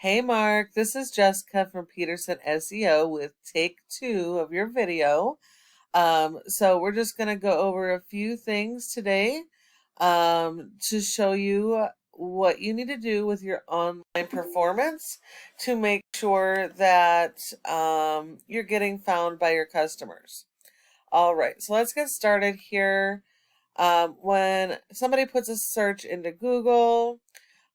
Hey Mark, this is Jessica from Peterson SEO with take two of your video. So we're just going to go over a few things today to show you what you need to do with your online performance to make sure that you're getting found by your customers. All right, so let's get started here. When somebody puts a search into Google,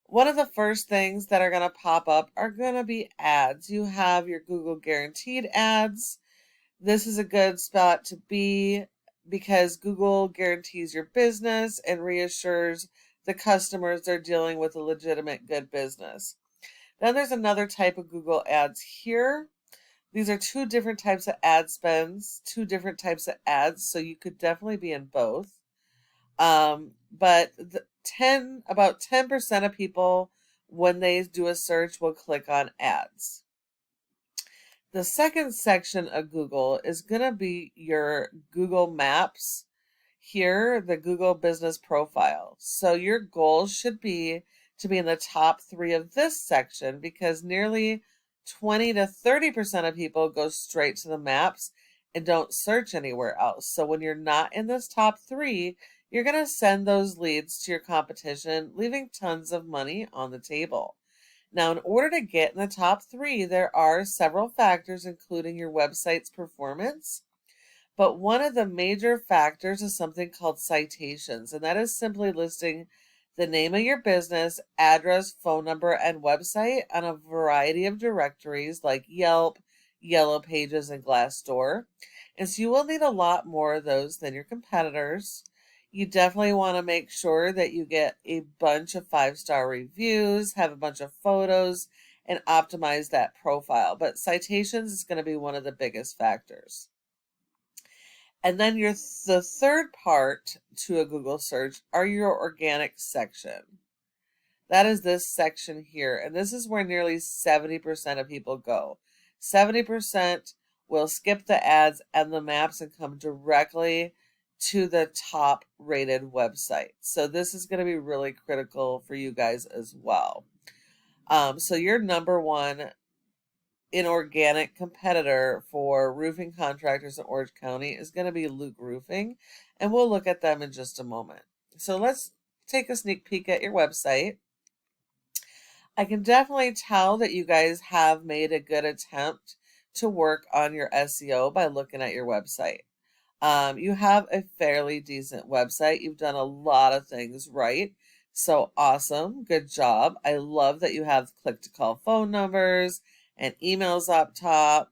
one of the first things that are going to pop up are going to be ads. You have your Google guaranteed ads. This is a good spot to be because Google guarantees your business and reassures the customers they're dealing with a legitimate good business. Then there's another type of Google ads here. These are two different types of ad spends, two different types of ads, so you could definitely be in both. But about 10% of people, when they do a search, will click on ads. The second section of Google is going to be your Google Maps. Here, the Google Business Profile. So your goal should be to be in the top 3 of this section because nearly 20 to 30% of people go straight to the maps and don't search anywhere else. So when you're not in this top 3, you're going to send those leads to your competition, leaving tons of money on the table. Now, in order to get in the top 3, there are several factors, including your website's performance. But one of the major factors is something called citations, and that is simply listing the name of your business, address, phone number, and website on a variety of directories like Yelp, Yellow Pages, and Glassdoor. And so you will need a lot more of those than your competitors. You definitely want to make sure that you get a bunch of 5-star reviews, have a bunch of photos, and optimize that profile. But citations is going to be one of the biggest factors. And then the third part to a Google search are your organic section. That is this section here. And this is where nearly 70% of people go. 70% will skip the ads and the maps and come directly to the top rated website. So this is going to be really critical for you guys as well. So your number one inorganic competitor for roofing contractors in Orange County is going to be Luke Roofing, and we'll look at them in just a moment. So let's take a sneak peek at your website. I can definitely tell that you guys have made a good attempt to work on your SEO by looking at your website. You have a fairly decent website. You've done a lot of things right. So awesome. Good job. I love that you have click to call phone numbers and emails up top.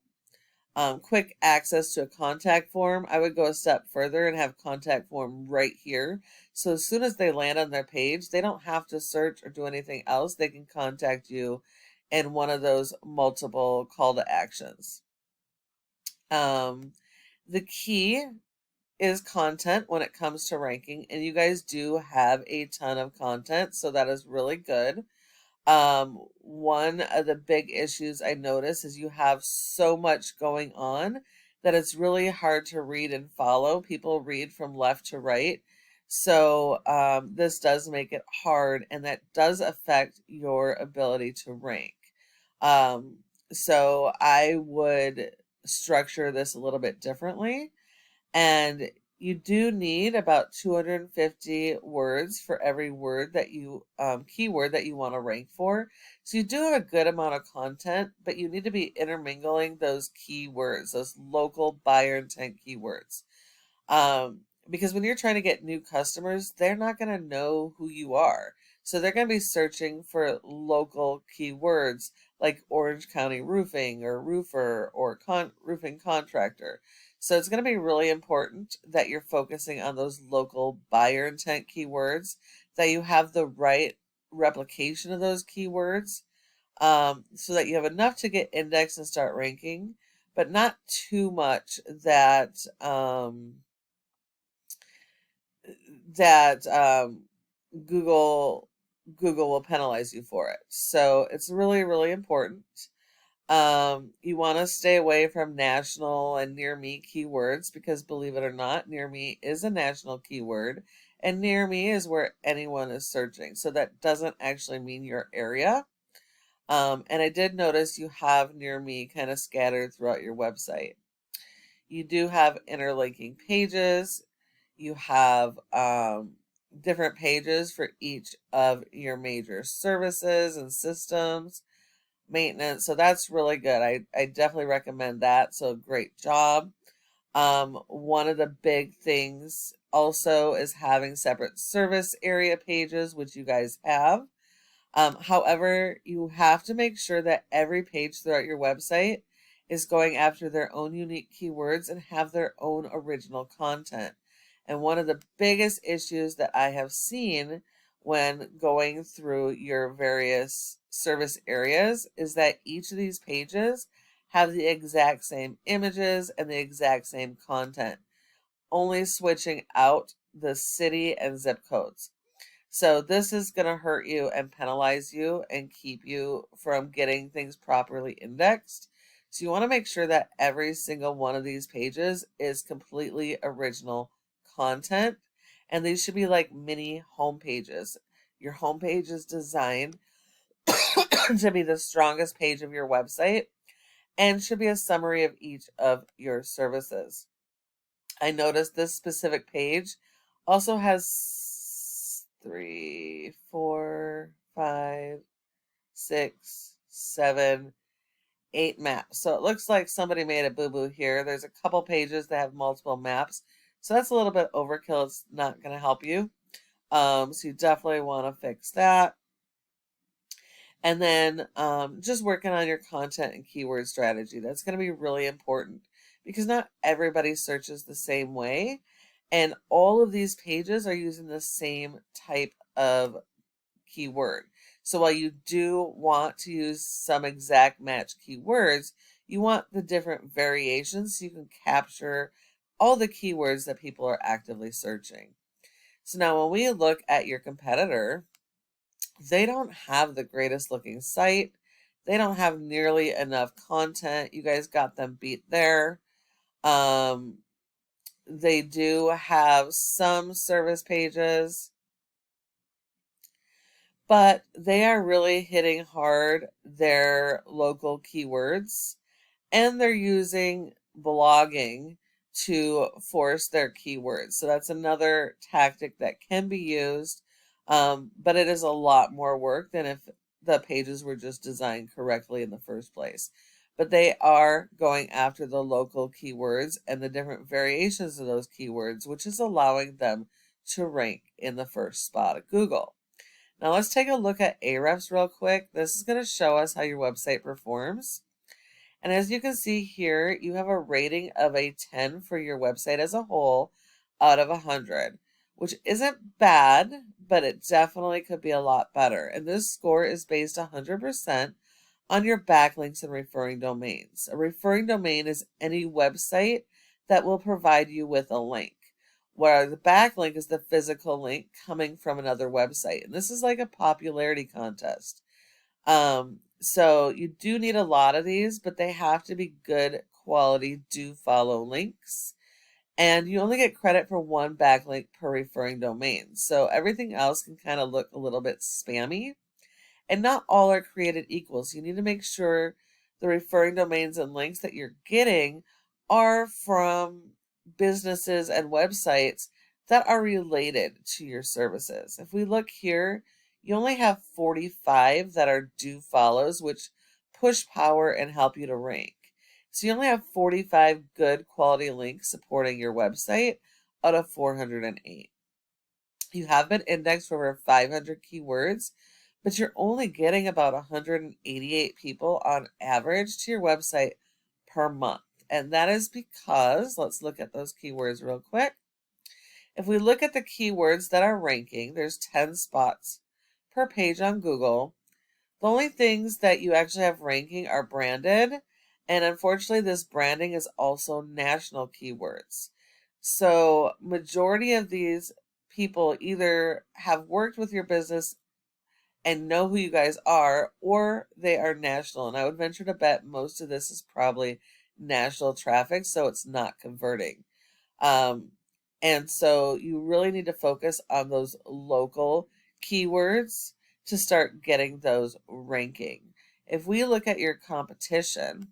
Quick access to a contact form. I would go a step further and have contact form right here. So as soon as they land on their page, they don't have to search or do anything else. They can contact you in one of those multiple call to actions. The key is content when it comes to ranking, and you guys do have a ton of content, so that is really good. One of the big issues I notice is you have so much going on that it's really hard to read and follow. People read from left to right. So this does make it hard, and that does affect your ability to rank. So I would structure this a little bit differently. And you do need about 250 words for every word that you keyword that you want to rank for. So you do have a good amount of content, but you need to be intermingling those keywords, those local buyer intent keywords. Because when you're trying to get new customers, they're not going to know who you are. So they're going to be searching for local keywords like Orange County roofing or roofer or roofing contractor. So it's going to be really important that you're focusing on those local buyer intent keywords, that you have the right replication of those keywords, so that you have enough to get indexed and start ranking, but not too much that Google will penalize you for it. So it's really, really important. You want to stay away from national and near me keywords because, believe it or not, near me is a national keyword, and near me is where anyone is searching. So that doesn't actually mean your area. And I did notice you have near me kind of scattered throughout your website. You do have interlinking pages. You have different pages for each of your major services and systems, maintenance. So that's really good. I definitely recommend that. So great job. One of the big things also is having separate service area pages, which you guys have. However, you have to make sure that every page throughout your website is going after their own unique keywords and have their own original content. And one of the biggest issues that I have seen when going through your various service areas is that each of these pages have the exact same images and the exact same content, only switching out the city and zip codes. So this is going to hurt you and penalize you and keep you from getting things properly indexed. So you want to make sure that every single one of these pages is completely original content. And these should be like mini home pages. Your home page is designed to be the strongest page of your website and should be a summary of each of your services. I noticed this specific page also has 3, 4, 5, 6, 7, 8 maps. So it looks like somebody made a boo-boo here. There's a couple pages that have multiple maps. So that's a little bit overkill. It's not going to help you. So you definitely want to fix that. And then just working on your content and keyword strategy. That's going to be really important because not everybody searches the same way. And all of these pages are using the same type of keyword. So while you do want to use some exact match keywords, you want the different variations so you can capture all the keywords that people are actively searching. So now when we look at your competitor, they don't have the greatest looking site. They don't have nearly enough content. You guys got them beat there. They do have some service pages, but they are really hitting hard their local keywords, and they're using blogging to force their keywords. So that's another tactic that can be used, but it is a lot more work than if the pages were just designed correctly in the first place. But they are going after the local keywords and the different variations of those keywords, which is allowing them to rank in the first spot of Google. Now let's take a look at Ahrefs real quick. This is going to show us how your website performs. And as you can see here, you have a rating of a 10 for your website as a whole out of 100, which isn't bad, but it definitely could be a lot better. And this score is based 100% on your backlinks and referring domains. A referring domain is any website that will provide you with a link, where the backlink is the physical link coming from another website. And this is like a popularity contest. So you do need a lot of these, but they have to be good quality, do follow links. And you only get credit for one backlink per referring domain. So everything else can kind of look a little bit spammy. And not all are created equal. So you need to make sure the referring domains and links that you're getting are from businesses and websites that are related to your services. If we look here, you only have 45 that are do follows, which push power and help you to rank. So you only have 45 good quality links supporting your website out of 408. You have been indexed for over 500 keywords, but you're only getting about 188 people on average to your website per month. And that is because, let's look at those keywords real quick. If we look at the keywords that are ranking, there's 10 spots per page on Google. The only things that you actually have ranking are branded, and unfortunately this branding is also national keywords. So majority of these people either have worked with your business and know who you guys are, or they are national. And I would venture to bet most of this is probably national traffic, so it's not converting. And so you really need to focus on those local keywords to start getting those ranking. If we look at your competition,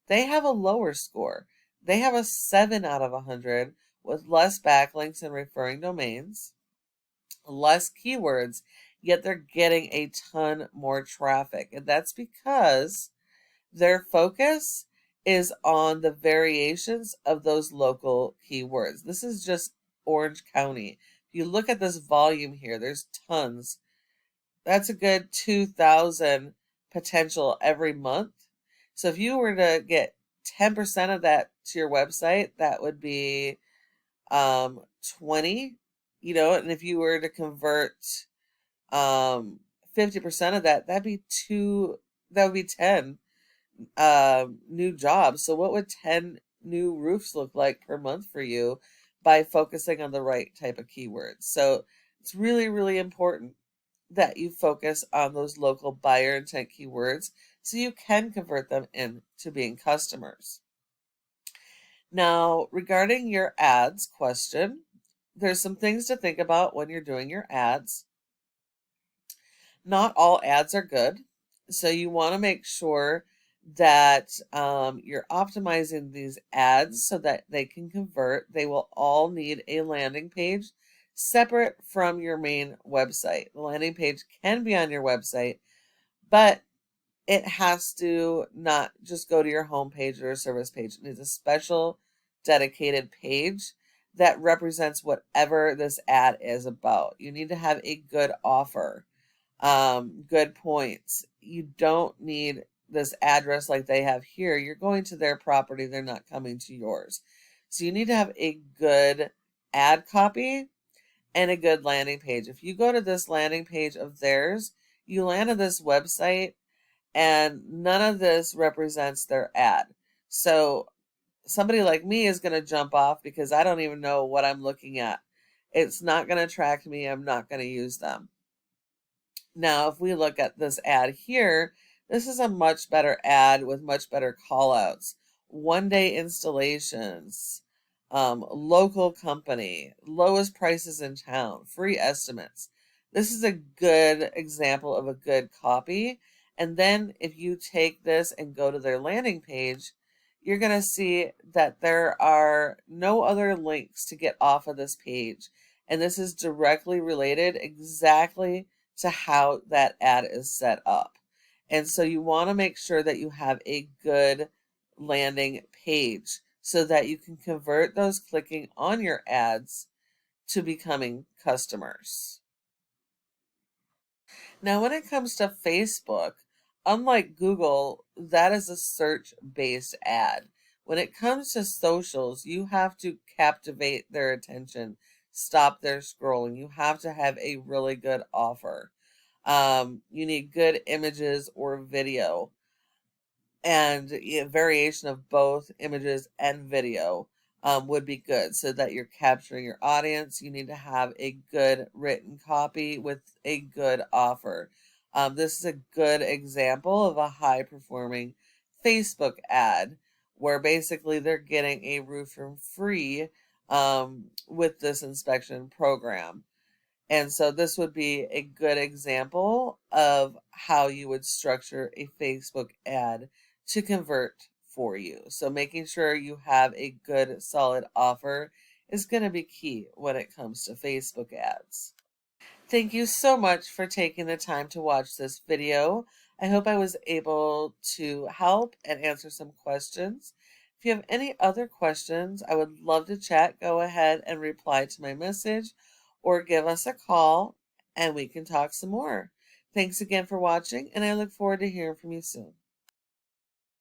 they have a lower score. They have a 7 out of 100 with less backlinks and referring domains, less keywords, yet they're getting a ton more traffic. And that's because their focus is on the variations of those local keywords. This is just Orange County. If you look at this volume here, there's tons. That's a good 2,000 potential every month. So if you were to get 10% of that to your website, that would be 20, and if you were to convert 50% of that, that would be 10 new jobs. So what would 10 new roofs look like per month for you by focusing on the right type of keywords? So it's really, really important that you focus on those local buyer intent keywords so you can convert them into being customers. Now, regarding your ads question, there's some things to think about when you're doing your ads. Not all ads are good, so you want to make sure that you're optimizing these ads so that they can convert. They will all need a landing page separate from your main website. The landing page can be on your website, but it has to not just go to your home page or a service page. It needs a special dedicated page that represents whatever this ad is about. You need to have a good offer, good points. You don't need this address like they have here. You're going to their property, they're not coming to yours. So you need to have a good ad copy and a good landing page. If you go to this landing page of theirs, you land on this website and none of this represents their ad. So somebody like me is going to jump off because I don't even know what I'm looking at. It's not going to attract me. I'm not going to use them. Now, if we look at this ad here, this is a much better ad with much better call outs. 1-day installations, local company, lowest prices in town, free estimates. This is a good example of a good copy. And then if you take this and go to their landing page, you're going to see that there are no other links to get off of this page. And this is directly related exactly to how that ad is set up. And so you want to make sure that you have a good landing page so that you can convert those clicking on your ads to becoming customers. Now, when it comes to Facebook, unlike Google, that is a search-based ad. When it comes to socials, you have to captivate their attention, stop their scrolling. You have to have a really good offer. You need good images or video, and a variation of both images and video would be good so that you're capturing your audience. You need to have a good written copy with a good offer. This is a good example of a high performing Facebook ad where basically they're getting a roof room free with this inspection program. And so this would be a good example of how you would structure a Facebook ad to convert for you. So making sure you have a good solid offer is going to be key when it comes to Facebook ads. Thank you so much for taking the time to watch this video. I hope I was able to help and answer some questions. If you have any other questions, I would love to chat. Go ahead and reply to my message or give us a call and we can talk some more. Thanks again for watching, and I look forward to hearing from you soon.